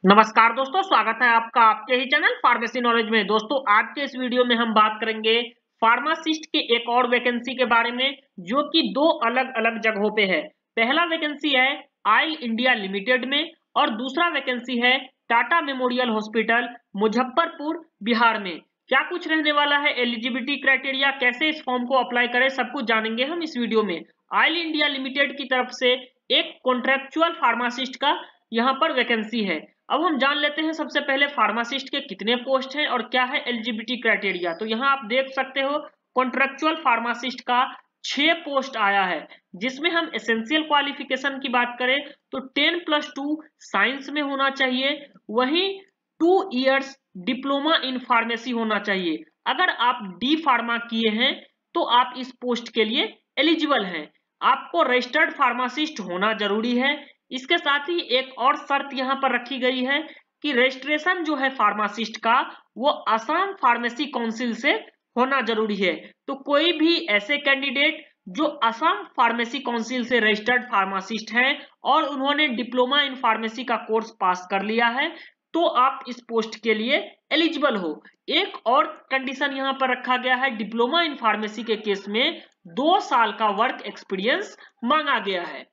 नमस्कार दोस्तों, स्वागत है आपका आपके ही चैनल फार्मेसी नॉलेज में। दोस्तों, आज के इस वीडियो में हम बात करेंगे फार्मासिस्ट के एक और वैकेंसी के बारे में, जो कि दो अलग-अलग जगहों पे है। पहला वैकेंसी है आइल इंडिया लिमिटेड में और दूसरा वैकेंसी है टाटा मेमोरियल हॉस्पिटल मुजफ्फरपुर बिहार में। क्या कुछ रहने वाला है, एलिजिबिलिटी क्राइटेरिया, कैसे इस फॉर्म को अप्लाई करें, सब कुछ जानेंगे हम इस वीडियो में। आइल इंडिया लिमिटेड की तरफ से एक कॉन्ट्रेक्चुअल फार्मासिस्ट का यहाँ पर वैकेंसी है। अब हम जान लेते हैं सबसे पहले फार्मासिस्ट के कितने पोस्ट हैं और क्या है एलिजिबिलिटी क्राइटेरिया। तो यहाँ आप देख सकते हो कॉन्ट्रेक्चुअल फार्मासिस्ट का 6 पोस्ट आया है, जिसमें हम एसेंशियल क्वालिफिकेशन की बात करें तो 10+2 साइंस में होना चाहिए, वहीं 2 इयर्स डिप्लोमा इन फार्मेसी होना चाहिए। अगर आप डी फार्मा किए हैं तो आप इस पोस्ट के लिए एलिजिबल हैं। आपको रजिस्टर्ड फार्मासिस्ट होना जरूरी है। इसके साथ ही एक और शर्त यहाँ पर रखी गई है कि रजिस्ट्रेशन जो है फार्मासिस्ट का वो असम फार्मेसी काउंसिल से होना जरूरी है। तो कोई भी ऐसे कैंडिडेट जो असम फार्मेसी काउंसिल से रजिस्टर्ड फार्मासिस्ट हैं और उन्होंने डिप्लोमा इन फार्मेसी का कोर्स पास कर लिया है तो आप इस पोस्ट के लिए एलिजिबल हो। एक और कंडीशन यहाँ पर रखा गया है, डिप्लोमा इन फार्मेसी के केस में 2 साल का वर्क एक्सपीरियंस मांगा गया है।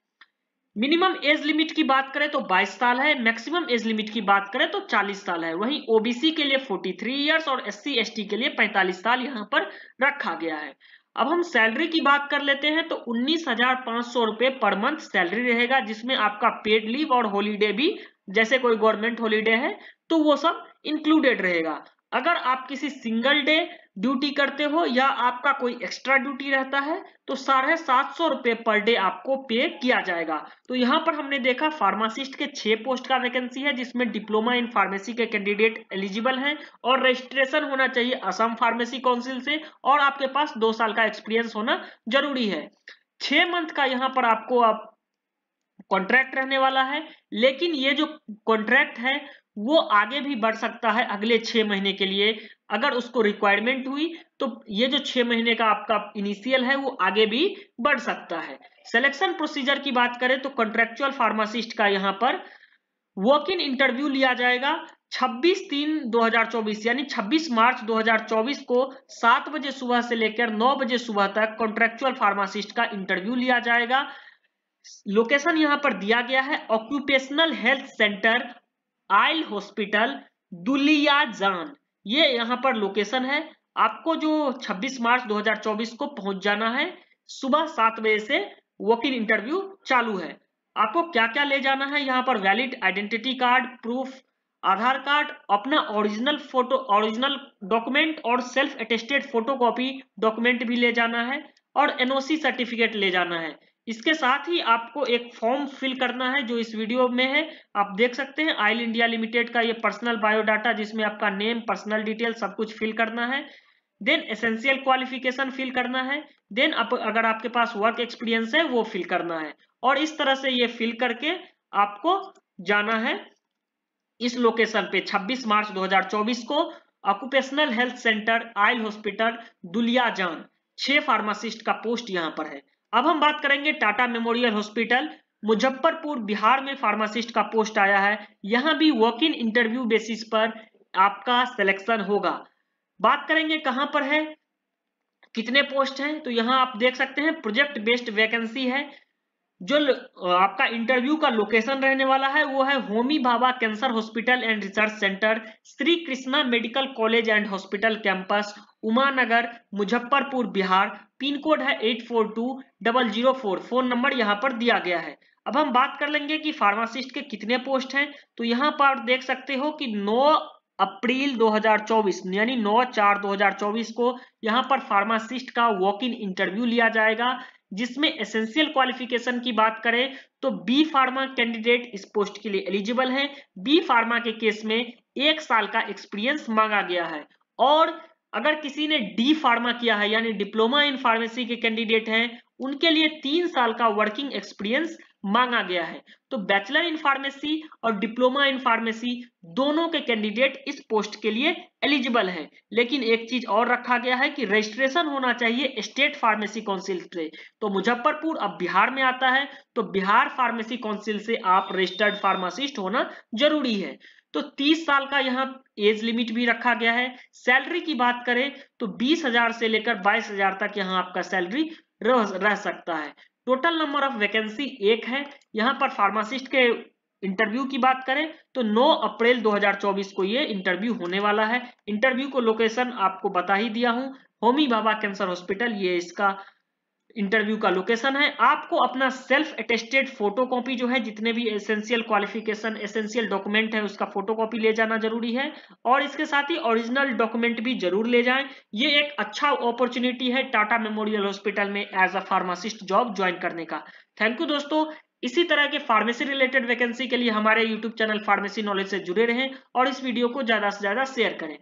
मिनिमम एज लिमिट की बात करें तो 22 साल है, मैक्सिमम एज लिमिट की बात करें तो 40 साल है। वहीं ओबीसी के लिए 43 इयर्स और एससी एसटी के लिए 45 साल यहाँ पर रखा गया है। अब हम सैलरी की बात कर लेते हैं तो 19,500 रुपए पर मंथ सैलरी रहेगा, जिसमें आपका पेड लीव और हॉलीडे भी, जैसे कोई गवर्नमेंट हॉलीडे है तो वो सब इंक्लूडेड रहेगा। अगर आप किसी सिंगल डे ड्यूटी करते हो या आपका कोई एक्स्ट्रा ड्यूटी रहता है तो 750 रुपए पर डे आपको पे किया जाएगा। तो यहाँ पर हमने देखा फार्मासिस्ट के 6 पोस्ट का वैकेंसी है, जिसमें डिप्लोमा इन फार्मेसी के कैंडिडेट एलिजिबल हैं और रजिस्ट्रेशन होना चाहिए असम फार्मेसी काउंसिल से और आपके पास 2 साल का एक्सपीरियंस होना जरूरी है। 6 मंथ का यहाँ पर आपको कॉन्ट्रैक्ट रहने वाला है, लेकिन ये जो कॉन्ट्रैक्ट है वो आगे भी बढ़ सकता है अगले 6 महीने के लिए। अगर उसको रिक्वायरमेंट हुई तो ये जो 6 महीने का आपका इनिशियल है वो आगे भी बढ़ सकता है। सिलेक्शन प्रोसीजर की बात करें तो कॉन्ट्रैक्चुअल फार्मासिस्ट का यहाँ पर वॉक इन इंटरव्यू लिया जाएगा 26/3/2024 यानी 26 मार्च 2024 को 7 बजे सुबह से लेकर 9 बजे सुबह तक कॉन्ट्रैक्चुअल फार्मासिस्ट का इंटरव्यू लिया जाएगा। लोकेशन यहाँ पर दिया गया है ऑक्यूपेशनल हेल्थ सेंटर आइल हॉस्पिटल दुलियाजान, ये यहाँ पर लोकेशन है। आपको जो 26 मार्च 2024 को पहुंच जाना है, सुबह 7 बजे से वॉक इन इंटरव्यू चालू है। आपको क्या क्या ले जाना है, यहाँ पर वैलिड आइडेंटिटी कार्ड प्रूफ, आधार कार्ड, अपना ओरिजिनल फोटो, ओरिजिनल डॉक्यूमेंट और सेल्फ अटेस्टेड फोटोकॉपी डॉक्यूमेंट भी ले जाना है और एनओसी सर्टिफिकेट ले जाना है। इसके साथ ही आपको एक फॉर्म फिल करना है जो इस वीडियो में है, आप देख सकते हैं। आइल इंडिया लिमिटेड का ये पर्सनल बायोडाटा, जिसमें आपका नेम, पर्सनल डिटेल सब कुछ फिल करना है। देन एसेंशियल क्वालिफिकेशन फिल करना है। देन अगर आपके पास वर्क एक्सपीरियंस है वो फिल करना है और इस तरह से ये फिल करके आपको जाना है इस लोकेशन पे 26 मार्च 2024 को ऑक्यूपेशनल हेल्थ सेंटर आइल हॉस्पिटल दुलियाजान। 6 फार्मासिस्ट का पोस्ट यहाँ पर है। अब हम बात करेंगे टाटा मेमोरियल हॉस्पिटल मुजफ्फरपुर बिहार में फार्मासिस्ट का पोस्ट आया है। यहाँ भी वॉक इन इंटरव्यू बेसिस पर आपका सिलेक्शन होगा। बात करेंगे कहां पर है, कितने पोस्ट हैं, तो यहाँ आप देख सकते हैं प्रोजेक्ट बेस्ड वैकेंसी है। जो आपका इंटरव्यू का लोकेशन रहने वाला है वो है Homi Bhabha cancer hospital and research centre, Shri Krishna medical college and hospital campus, Umanagar, Muzaffarpur Bihar. Pin code है 842004। फोन नंबर यहाँ पर दिया गया है। अब हम बात कर लेंगे कि फार्मासिस्ट के कितने पोस्ट हैं। तो यहाँ पर देख सकते हो कि 9 अप्रैल 2024 यानी 9/4/2024 को यहाँ पर फार्मासिस्ट का वॉक इन इंटरव्यू लिया जाएगा, जिसमें एसेंशियल क्वालिफिकेशन की बात करें तो बी फार्मा कैंडिडेट इस पोस्ट के लिए एलिजिबल हैं। बी फार्मा के केस में 1 साल का एक्सपीरियंस मांगा गया है और अगर किसी ने डी फार्मा किया है यानी डिप्लोमा इन फार्मेसी के कैंडिडेट हैं, उनके लिए 3 साल का वर्किंग एक्सपीरियंस मांगा गया है। तो बैचलर इन फार्मेसी और डिप्लोमा इन फार्मेसी दोनों के कैंडिडेट इस पोस्ट के लिए एलिजिबल है। लेकिन एक चीज और रखा गया है कि रजिस्ट्रेशन होना चाहिए स्टेट फार्मेसी काउंसिल से। तो मुजफ्फरपुर अब बिहार में आता है, तो बिहार फार्मेसी काउंसिल से आप रजिस्टर्ड फार्मासिस्ट होना जरूरी है। तो 30 साल का यहाँ एज लिमिट भी रखा गया है। सैलरी की बात करें तो 20,000 से लेकर 22,000 तक यहाँ आपका सैलरी रह सकता है। टोटल नंबर ऑफ वैकेंसी 1 है। यहाँ पर फार्मासिस्ट के इंटरव्यू की बात करें तो 9 अप्रैल 2024 को ये इंटरव्यू होने वाला है। इंटरव्यू को लोकेशन आपको बता ही दिया हूं, होमी भाभा कैंसर हॉस्पिटल, ये इसका इंटरव्यू का लोकेशन है। आपको अपना सेल्फ अटेस्टेड फोटोकॉपी जो है, जितने भी एसेंशियल क्वालिफिकेशन एसेंशियल डॉक्यूमेंट है उसका फोटोकॉपी ले जाना जरूरी है, और इसके साथ ही ओरिजिनल डॉक्यूमेंट भी जरूर ले जाएं। ये एक अच्छा अपॉर्चुनिटी है टाटा मेमोरियल हॉस्पिटल में as a pharmacist job join करने का। थैंक यू दोस्तों। इसी तरह के फार्मेसी रिलेटेड वैकेंसी के लिए हमारे यूट्यूब चैनल फार्मेसी नॉलेज से जुड़े रहें और इस वीडियो को ज्यादा से ज्यादा शेयर करें।